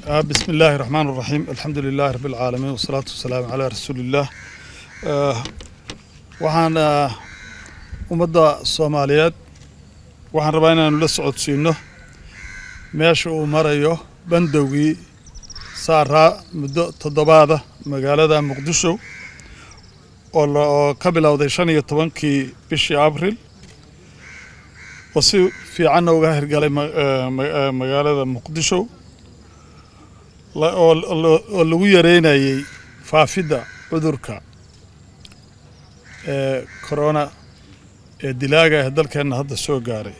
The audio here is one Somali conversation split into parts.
بسم الله الرحمن الرحيم الحمد لله رب العالمين والصلاة والسلام على رسول الله وحنا ummadda Soomaaliyeed waxaan rabaa inaan la socodsiino meesha uu marayo bandowgii saaraa muddo toddobaada magaalada Muqdisho oo ka bilowday 15kii bishii Abriil oo si fiican uga hirgalay magaalada Muqdisho oo lagu yareynayay faafida cudurka corona dilaaga dalkeena hadda soo gaaray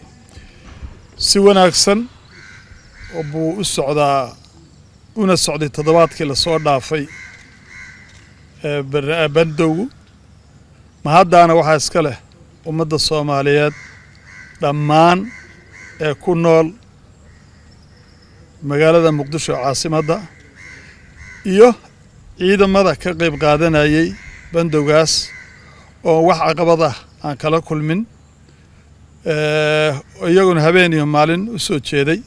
si wanaagsan oo buu u socdaa una socday toddobaadkii la soo dhaafay bandowgu ma haddaana waxaa iska leh ummadda Soomaaliyeed dhammaan ee ku nool magaalada Muqdisho caasimadda iyo ciidamada ka qayb qaadanayay bandowgaas oo wax caqabad ah aan kala kulmin iyaguna habeen iyo maalin u soo jeeday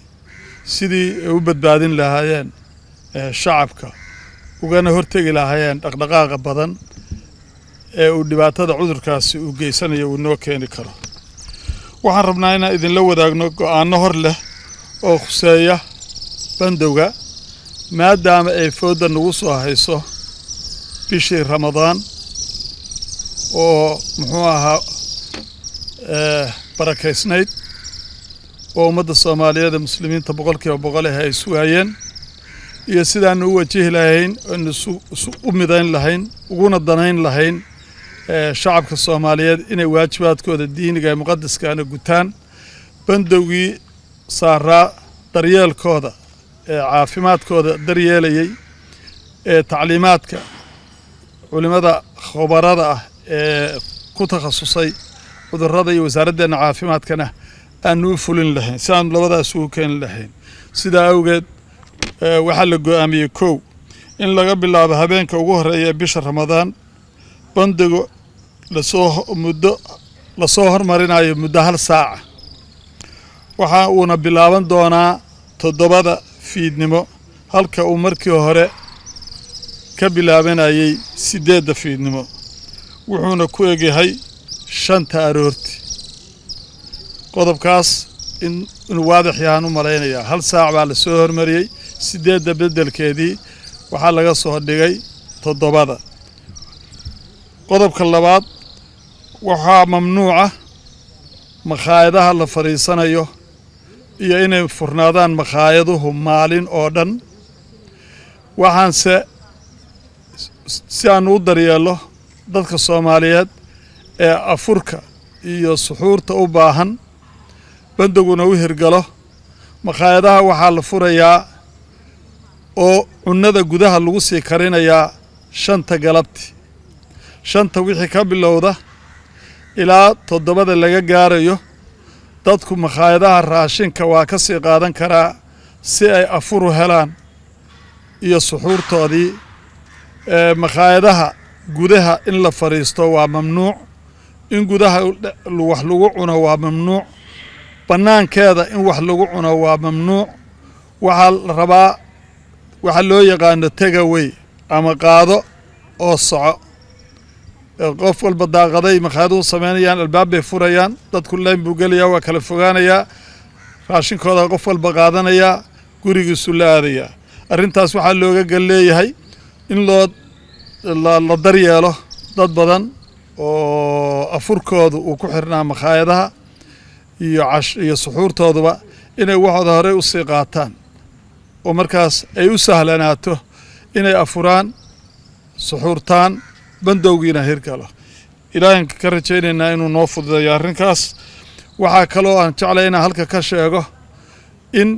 sidii u badbaadin lahaayeen shacabka ugana hortagi lahaayeen dhaqdhaqaaqa badan ee uu dhibaatada cudurkaasi u geysanayo uu noo keeni karo waxaan rabnaa inaan idinla wadaagno go'aano hor leh oo khuseeya bandowga maadaama ay fooda nagu soo hayso bishii Ramadaan oo muxuu ahaa barakaysnayd oo ummadda Soomaaliyeed ee muslimiinta boqolkiiba boqol ay sugaayeen iyo sidaan u wajihi lahayn u midayn lahayn uguna danayn lahayn shacabka Soomaaliyeed inay waajibaadkooda diiniga ee muqaddaska ah gutaan bandowgii saaraa daryeelkooda caafimaadkooda daryeelayay tacliimaadka culimada khabarada ah ku takhasusay cudurrada iyo wasaaraddeena caafimaadkana aanu fulin lahayn si aan labadaas ugu keeni lahayn sidaa awgeed waxaa la go'aamiyey kow in laga bilaabo habeenka ugu horeeya bisha Ramadaan bandowga la soo hormarinayo muddo hal saaca waxa uuna bilaaban doonaa 7 fiidnimo halka uu markii hore ka bilaabanayay 8 fiidnimo wuxuuna ku egyahay 5 aroorti qodobkaas in waadax yahan u maleynaya hal saac baa la soo hormariyay 8 bedelkeedii waxa laga soo dhigay 7 qodobka labaad waxaa mamnuuca maqaayadaha la fariisanayo iyo inay furnaadaan maqaayaduhu maalin oo dhan waxaanse si aan u daryeelo dadka Soomaaliyeed ee afurka iyo suxuurta u baahan bandowguna u hirgalo maqaayadaha waxaa la furayaa oo cunada gudaha lagu sii karinayaa 5 galabtii 5 wixii ka bilowda ilaa 7 laga gaarayo dadku maqaayadaha raashinka waa ka sii qaadan karaa si ay afuru helaan iyo suxuurtoodii maqaayadaha gudaha in la fariisto waa mamnuuc in gudaha wax lagu cuno waa mamnuuc banaankeeda in wax lagu cuno waa mamnuuc waxa la rabaa waxa loo yaqaan takeaway ama qaado oo soco qof walba daaqaday maqaaduhu sameynayaan albaab bay furayaan dadku leen buu galayaa waa kala fogaanayaa raashinkooda qof walba qaadanayaa gurigiisu la aadayaa arrintaas waxaa looga galeeyahay in la daryeelo dad badan oo afurkoodu uu ku xirnaa maqaayadaha iyo suxuurtooduba inay waxooda hore u sii qaataan oo markaas ay u sahlanaato inay afuraan suxuurtaan bandowgiina hirgalo ilaahay ka rajaynaynaa inuu noo fududeeyo arrinkaas waxaa kaloo aan jeclay inaan halka ka sheego in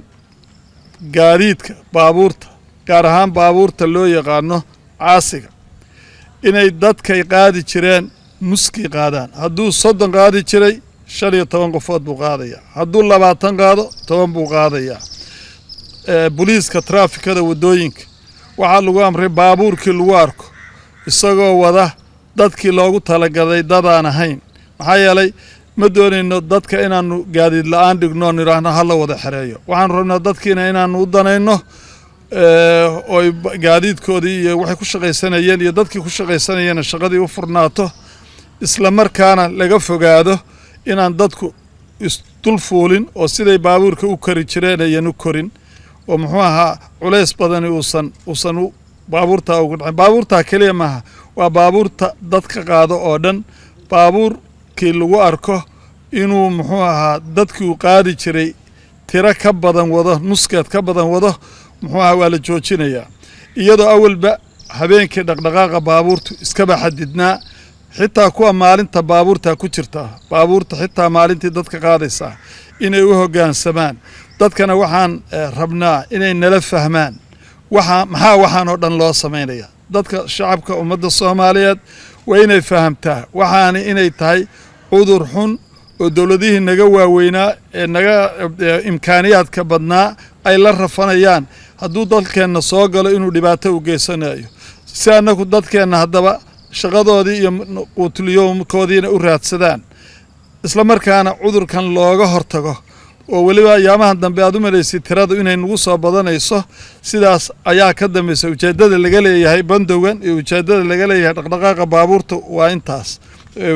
gaadiidka baabuurta gaar ahaan baabuurta loo yaqaano caasiga inay dadkay qaadi jireen muski qaadaan hadduu 30 qaadi jiray 15 qofood buu qaadayaa hadduu 20 qaado 10 buu qaadayaa booliiska traafikada wadooyinka waxaa lagu amray baabuurkii lagu arko isagoo wada dadkii loogu talagalay dadaan ahayn maxaa yeelay ma doonayno dadka inaanu gaadiid la'aan dhigno niraahno hala wada xareeyo waxaan rabnaa dadkiina inaanu u danayno oo gaadiidkoodii iyo waxay ku shaqaysanayeen iyo dadkii ku shaqaysanayeen shaqadii u furnaato isla markaana laga fogaado inaan dadku isdul fuulin oo siday baabuurka u kori jireen ayan u korin oo muxuu ahaa culays badani uusan baabuurta ugu dhacin baabuurta kaliya maaha waa baabuurta dadka qaado oo dhan baabuurkii lagu arko inuu muxuu ahaa dadkii u qaadi jiray tiro ka badan wado nuskeed ka badan wado muxuu ahaa waa la joojinayaa iyadoo awalba habeenkii dhaqdhaqaaqa baabuurtu iskaba xadidnaa xitaa kuwa maalinta baabuurta ku jirta baabuurta xitaa maalintii dadka qaadaysaa inay u hoggaansamaan dadkana waxaan rabnaa inay nala fahmaan maxaa waxaan oo dhan loo samaynaya dadka shacabka ummadda Soomaaliyeed waa inay fahamtaa waxaani inay tahay cudur xun oo dawladihii naga waaweynaa ee naga imkaaniyaadka badnaa ay la rafanayaan hadduu dalkeenna soo galo inuu dhibaato u geysanayo si annagu dadkeenna haddaba shaqadoodii iyo quutulyoomkoodiina u raadsadaan isla markaana cudurkan looga hortago oo weliba ayaamahan dambe aad u malaysay tirada inay nagu soo badanayso sidaas ayaa ka dambaysa ujeeddada laga leeyahay bandowgan iyo ujeeddada laga leeyahay dhaqdhaqaaqa baabuurta waa intaas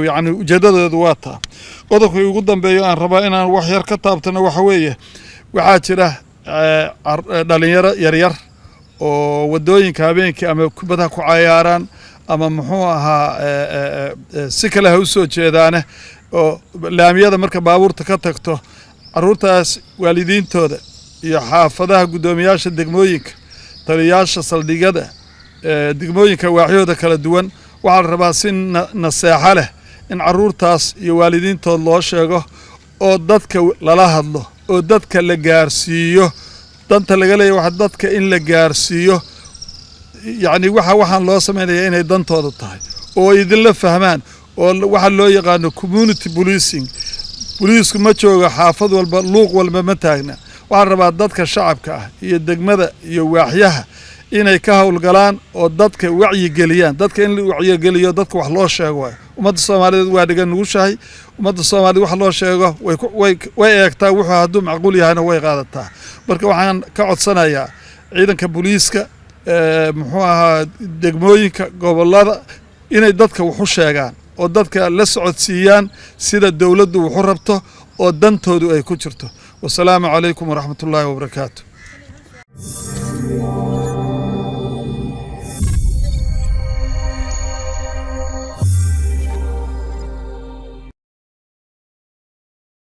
yacni ujeeddadoodu waa taa qodobkii ugu dambeeyo aan rabaa inaan wax yar ka taabtano waxa weeye waxaa jira dhalinyaro yaryar oo waddooyinka habeenkii ama kubadaha ku cayaaraan ama muxuu ahaa si kale ha u soo jeedaane oo laamiyada marka baabuurta ka tagto carruurtaas waalidiintooda iyo xaafadaha guddoomiyaasha degmooyinka taliyayaasha saldhigyada degmooyinka waaxyooda kala duwan waxaa la rabaa si naseexo leh in carruurtaas iyo waalidiintood loo sheego oo dadka lala hadlo oo dadka la gaarsiiyo danta laga leeyahay waxa dadka in la gaarsiiyo yacni waxaan loo samaynayaa inay dantooda tahay oo idinla fahmaan oo waxa loo yaqaano community policing booliisku ma joogo xaafad walba luuq walba ma taagna waxaan rabaa dadka shacabka ah iyo degmada iyo waaxyaha inay ka howlgalaan oo dadka wacyigeliyaan dadka in la wacyigeliyo dadka wax loo sheego ummadda Soomaaliyeed waa dhigan nugushahay ummadda Soomaaliyeed wax loo sheego way eegtaa wuxuu hadduu macquul yahayna way qaadataa marka waxaan ka codsanayaa ciidanka booliiska muxuu ahaa degmooyinka gobolada inay dadka wax u sheegaan oo dadka la socodsiiyaan sida dawladdu wuxu rabto oo dantoodu ay ku jirto wassalaamu calaykum waraxmatullaahi wabarakaatuh